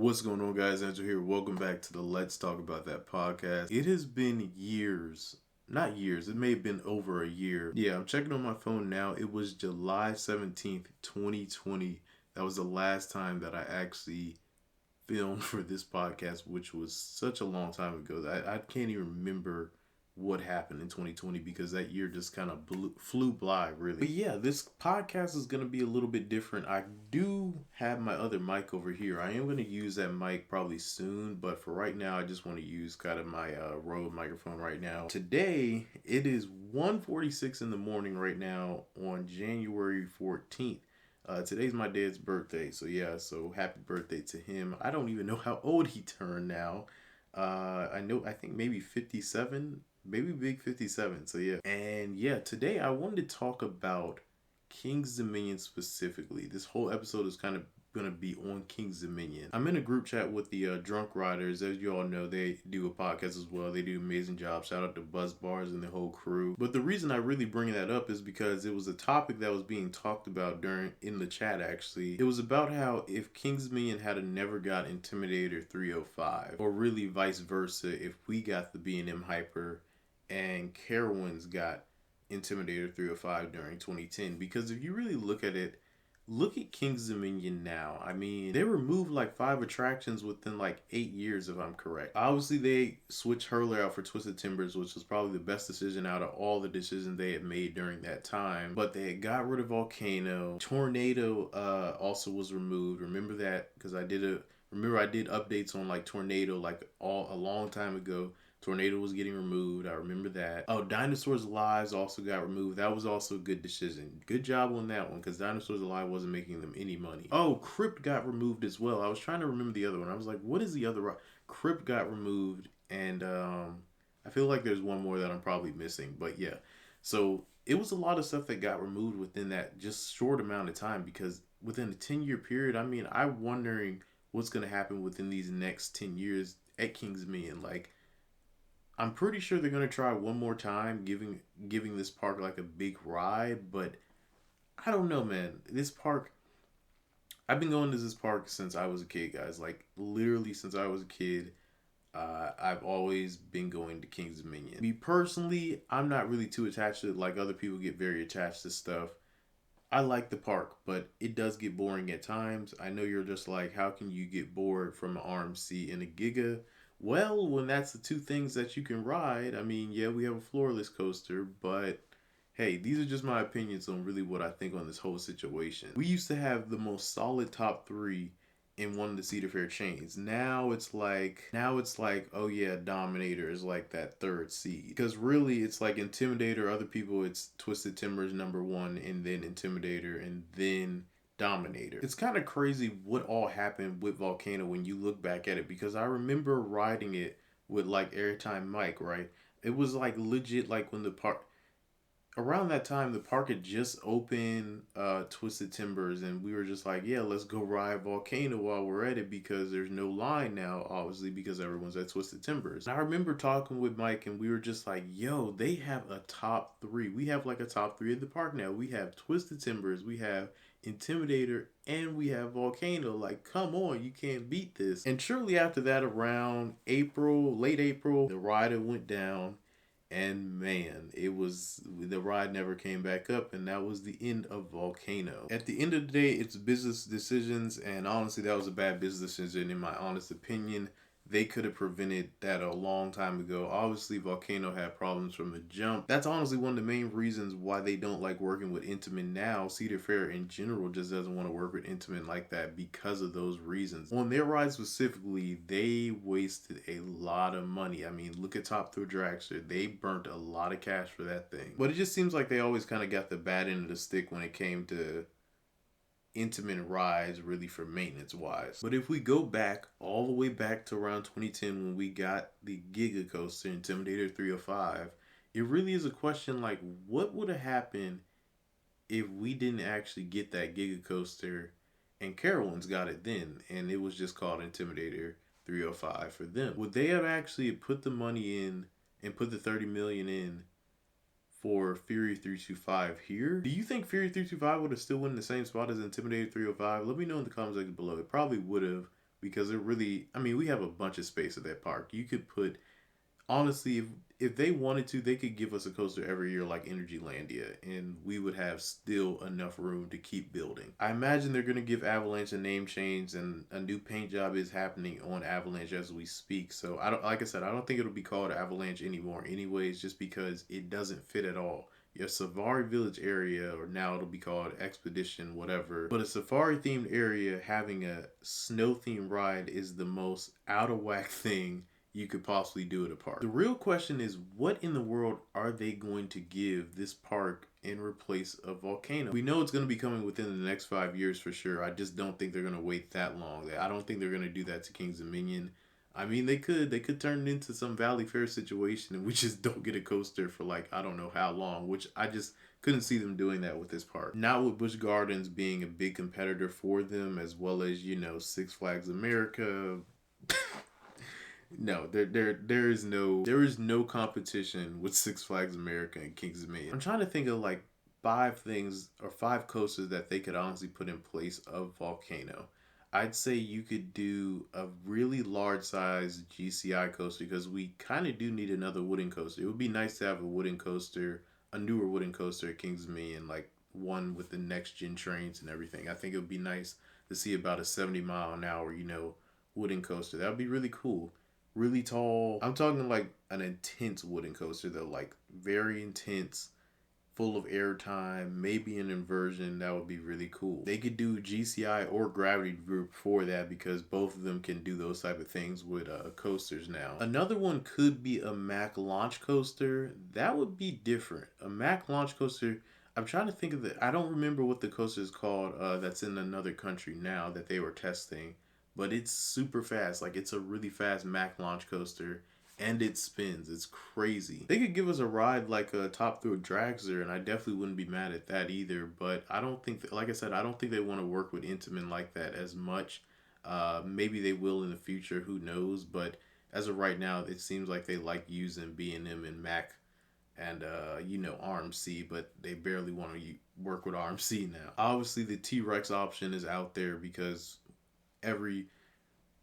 What's going on, guys? Angelo here. Welcome back to the Let's Talk About That podcast. It has been years. Not years. It may have been over a year. Yeah, I'm checking on my phone now. It was July 17th, 2020. That was the last time that I actually filmed for this podcast, which was such a long time ago. I can't even remember what happened in 2020 because that year just kind of flew by, really. But yeah, this podcast is going to be a little bit different. I do have my other mic over here. I am going to use that mic probably soon, but for right now, I just want to use kind of my Rode microphone right now. Today, it is 1:46 in the morning right now on January 14th. Today's my dad's birthday, so yeah, so happy birthday to him. I don't even know how old he turned now. I think maybe 57, maybe big 57, so yeah. And yeah, today I wanted to talk about King's Dominion specifically. This whole episode is kind of going to be on King's Dominion. I'm in a group chat with the Drunk Riders. As you all know, they do a podcast as well. They do an amazing job. Shout out to Buzz Bars and the whole crew. But the reason I really bring that up is because it was a topic that was being talked about in the chat, actually. It was about how if King's Dominion had never got Intimidator 305, or really vice versa, if we got the B&M Hyper and Carowinds got Intimidator 305 during 2010. Because if you really look at it, look at King's Dominion now. I mean, they removed like 5 attractions within like 8 years, if I'm correct. Obviously, they switched Hurler out for Twisted Timbers, which was probably the best decision out of all the decisions they had made during that time. But they had got rid of Volcano. Tornado also was removed. Remember that? Because I did updates on like Tornado like a long time ago. Tornado was getting removed. I remember that. Oh, Dinosaurs Alive also got removed. That was also a good decision. Good job on that one, because Dinosaurs Alive wasn't making them any money. Oh, Crypt got removed as well. I was trying to remember the other one. I was like, what is the other? Crypt got removed, and I feel like there's one more that I'm probably missing. But yeah, so it was a lot of stuff that got removed within that just short amount of time, because within a 10-year period, I mean, I'm wondering what's going to happen within these next 10 years at King's Dominion. Like, I'm pretty sure they're gonna try one more time, giving this park like a big ride, but I don't know, man. This park, I've been going to this park since I was a kid, guys. Like literally since I was a kid, I've always been going to King's Dominion. Me personally, I'm not really too attached to it. Like other people get very attached to stuff. I like the park, but it does get boring at times. I know you're just like, how can you get bored from an RMC and a Giga? Well, when that's the two things that you can ride, I mean, yeah, we have a floorless coaster, but hey, these are just my opinions on really what I think on this whole situation. We used to have the most solid top 3 in one of the Cedar Fair chains. Now it's like, oh yeah, Dominator is like that 3rd seed. Because really, it's like Intimidator, other people, it's Twisted Timbers #1, and then Intimidator, and then Dominator. It's kind of crazy what all happened with Volcano when you look back at it, because I remember riding it with like Airtime Mike, right? It was like legit, like when the park, around that time, the park had just opened Twisted Timbers, and we were just like, yeah, let's go ride Volcano while we're at it, because there's no line now, obviously, because everyone's at Twisted Timbers. And I remember talking with Mike, and we were just like, yo, they have a top 3. We have like a top 3 at the park now. We have Twisted Timbers, we have Intimidator, and we have Volcano. Like, come on, you can't beat this. And shortly after that, around late April, the rider went down, and man, the ride never came back up, and that was the end of Volcano. At the end of the day, it's business decisions, and honestly, that was a bad business decision in my honest opinion. They could have prevented that a long time ago. Obviously, Volcano had problems from the jump. That's honestly one of the main reasons why they don't like working with Intamin now. Cedar Fair in general just doesn't want to work with Intamin like that because of those reasons. On their ride specifically, they wasted a lot of money. I mean, look at Top Thrill Dragster. They burnt a lot of cash for that thing. But it just seems like they always kind of got the bad end of the stick when it came to intimate rides, really, for maintenance wise. But if we go back all the way back to around 2010 when we got the Giga Coaster Intimidator 305, it really is a question like, what would have happened if we didn't actually get that Giga Coaster and Carowinds got it then, and it was just called Intimidator 305 for them? Would they have actually put the money in and put the $30 million in for Fury 325 here? Do you think Fury 325 would have still won in the same spot as Intimidator 305? Let me know in the comment section below. It probably would have, because it really, I mean, we have a bunch of space at that park. You could put, honestly, if they wanted to, they could give us a coaster every year like Energylandia, and we would have still enough room to keep building. I imagine they're going to give Avalanche a name change, and a new paint job is happening on Avalanche as we speak. So I don't, like I said, I don't think it'll be called Avalanche anymore anyways, just because it doesn't fit at all. Your Safari Village area, or now it'll be called Expedition, whatever. But a safari themed area having a snow themed ride is the most out of whack thing you could possibly do at a park. The real question is, what in the world are they going to give this park in replace of Volcano? We know it's going to be coming within the next 5 years for sure. I just don't think they're going to wait that long. I don't think they're going to do that to Kings Dominion. I mean, they could turn it into some Valley Fair situation and we just don't get a coaster for like, I don't know how long, which I just couldn't see them doing that with this park. Not with Busch Gardens being a big competitor for them, as well as, you know, Six Flags America. No, there is no competition with Six Flags America and Kings Dominion. I'm trying to think of like 5 things or 5 coasters that they could honestly put in place of Volcano. I'd say you could do a really large size GCI coaster, because we kind of do need another wooden coaster. It would be nice to have a wooden coaster, a newer wooden coaster at Kings Dominion, like one with the next gen trains and everything. I think it would be nice to see about a 70-mile-an-hour, you know, wooden coaster. That would be really cool. Really tall. I'm talking like an intense wooden coaster though, like very intense, full of airtime, maybe an inversion. That would be really cool. They could do GCI or Gravity Group for that, because both of them can do those type of things with coasters now. Another one could be a Mac launch coaster. That would be different. A Mac launch coaster, I'm trying to think of I don't remember what the coaster is called that's in another country now that they were testing. But it's super fast. Like, it's a really fast Mac launch coaster, and it spins. It's crazy. They could give us a ride like a Top Thrill Dragster, and I definitely wouldn't be mad at that either. But I don't think, like I said, I don't think they want to work with Intamin like that as much. Maybe they will in the future. Who knows? But as of right now, it seems like they like using B&M and Mac and, you know, RMC, but they barely want to work with RMC now. Obviously, the T-Rex option is out there because every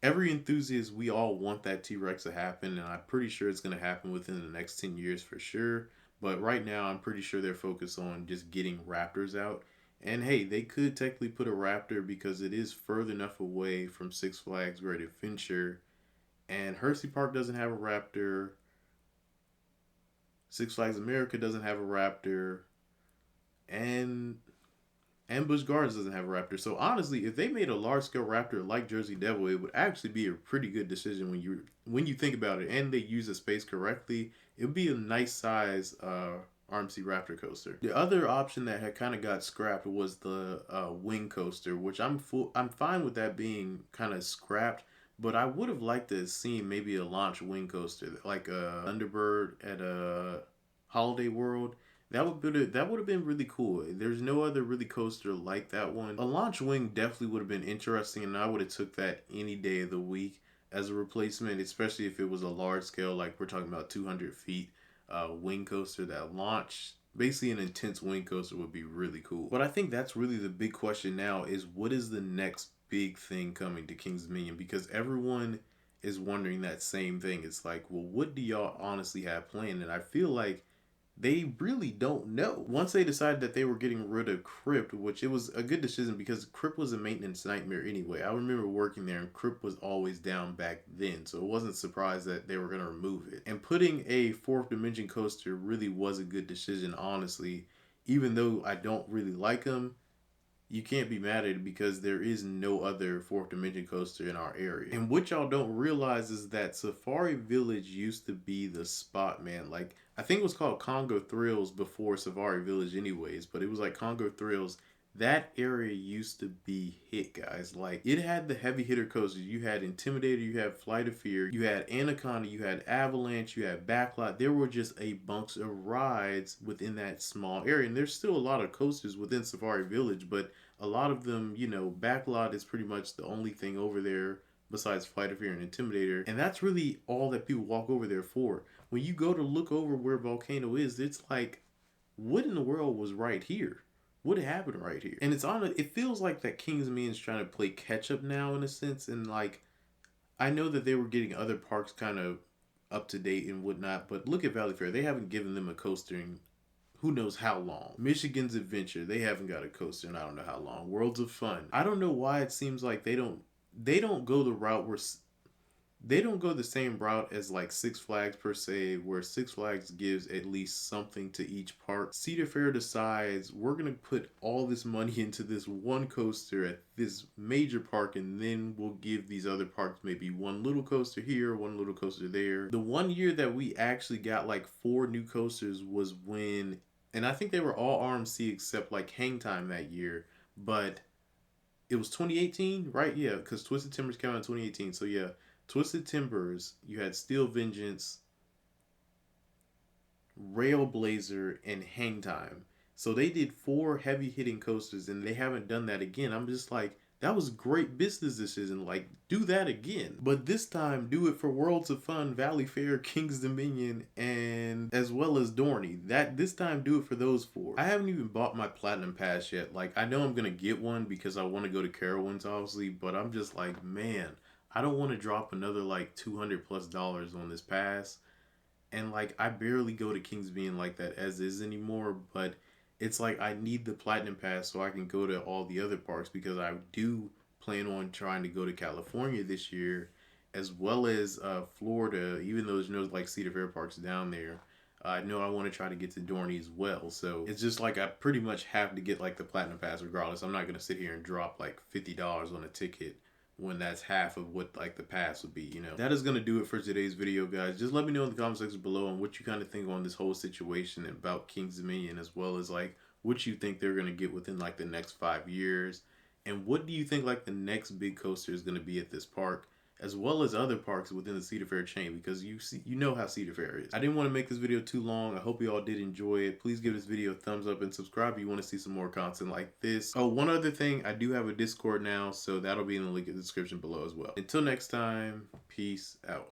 enthusiast, we all want that T-Rex to happen, and I'm pretty sure it's going to happen within the next 10 years for sure. But right now, I'm pretty sure they're focused on just getting Raptors out. And hey, they could technically put a Raptor because it is further enough away from Six Flags Great Adventure. And Hershey Park doesn't have a Raptor. Six Flags America doesn't have a Raptor. And Busch Gardens doesn't have a Raptor. So honestly, if they made a large-scale Raptor like Jersey Devil, it would actually be a pretty good decision when you think about it. And they use the space correctly, it would be a nice size RMC Raptor coaster. The other option that had kind of got scrapped was the wing coaster, which I'm fine with that being kind of scrapped. But I would have liked to have seen maybe a launch wing coaster, like a Thunderbird at a Holiday World. That would have been really cool. There's no other really coaster like that one. A launch wing definitely would have been interesting, and I would have took that any day of the week as a replacement, especially if it was a large scale, like we're talking about 200 feet wing coaster that launched. Basically, an intense wing coaster would be really cool. But I think that's really the big question now, is what is the next big thing coming to Kings Dominion? Because everyone is wondering that same thing. It's like, well, what do y'all honestly have planned? And I feel like they really don't know. Once they decided that they were getting rid of Crypt, which it was a good decision because Crypt was a maintenance nightmare anyway. I remember working there and Crypt was always down back then, so it wasn't surprised that they were going to remove it. And putting a Fourth Dimension coaster really was a good decision, honestly. Even though I don't really like them, you can't be mad at it because there is no other Fourth Dimension coaster in our area. And what y'all don't realize is that Safari Village used to be the spot, man. Like, I think it was called Congo Thrills before Safari Village anyways, but it was like Congo Thrills. That area used to be hit, guys. Like, it had the heavy hitter coasters. You had Intimidator, you had Flight of Fear, you had Anaconda, you had Avalanche, you had Backlot. There were just a bunch of rides within that small area. And there's still a lot of coasters within Safari Village, but a lot of them, you know, Backlot is pretty much the only thing over there besides Flight of Fear and Intimidator. And that's really all that people walk over there for. When you go to look over where Volcano is, it's like, what in the world was right here? What happened right here? And it feels like that Kings Dominion is trying to play catch up now in a sense, and like I know that they were getting other parks kind of up to date and whatnot, but look at Valley Fair. They haven't given them a coaster in who knows how long. Michigan's Adventure, they haven't got a coaster in I don't know how long. Worlds of Fun. I don't know why it seems like they don't go the route where they don't go the same route as like Six Flags per se, where Six Flags gives at least something to each park. Cedar Fair decides we're gonna put all this money into this one coaster at this major park, and then we'll give these other parks maybe one little coaster here, one little coaster there. The one year that we actually got like 4 new coasters was when, and I think they were all RMC except like Hang Time that year, but it was 2018, right? Yeah, because Twisted Timbers came out in 2018, so yeah. Twisted Timbers, you had Steel Vengeance, Railblazer, and Hang Time. So they did 4 heavy hitting coasters, and they haven't done that again. I'm just like, that was great business decision. Like, do that again. But this time, do it for Worlds of Fun, Valley Fair, King's Dominion, and as well as Dorney. This time, do it for those 4. I haven't even bought my Platinum Pass yet. Like, I know I'm going to get one because I want to go to Carowinds, obviously. But I'm just like, man, I don't want to drop another like $200+ on this pass. And like I barely go to Kings Being like that as is anymore, but it's like I need the Platinum Pass so I can go to all the other parks, because I do plan on trying to go to California this year as well as Florida, even though there's no like Cedar Fair parks down there. I know I want to try to get to Dorney as well. So it's just like I pretty much have to get like the Platinum Pass regardless. I'm not going to sit here and drop like $50 on a ticket when that's half of what like the pass would be, you know. That is going to do it for today's video, guys. Just let me know in the comment section below on what you kind of think on this whole situation about King's Dominion, as well as like what you think they're going to get within like the next 5 years, and what do you think like the next big coaster is going to be at this park, as well as other parks within the Cedar Fair chain, because you know how Cedar Fair is. I didn't want to make this video too long. I hope you all did enjoy it. Please give this video a thumbs up and subscribe if you want to see some more content like this. Oh, one other thing, I do have a Discord now, so that'll be in the link in the description below as well. Until next time, peace out.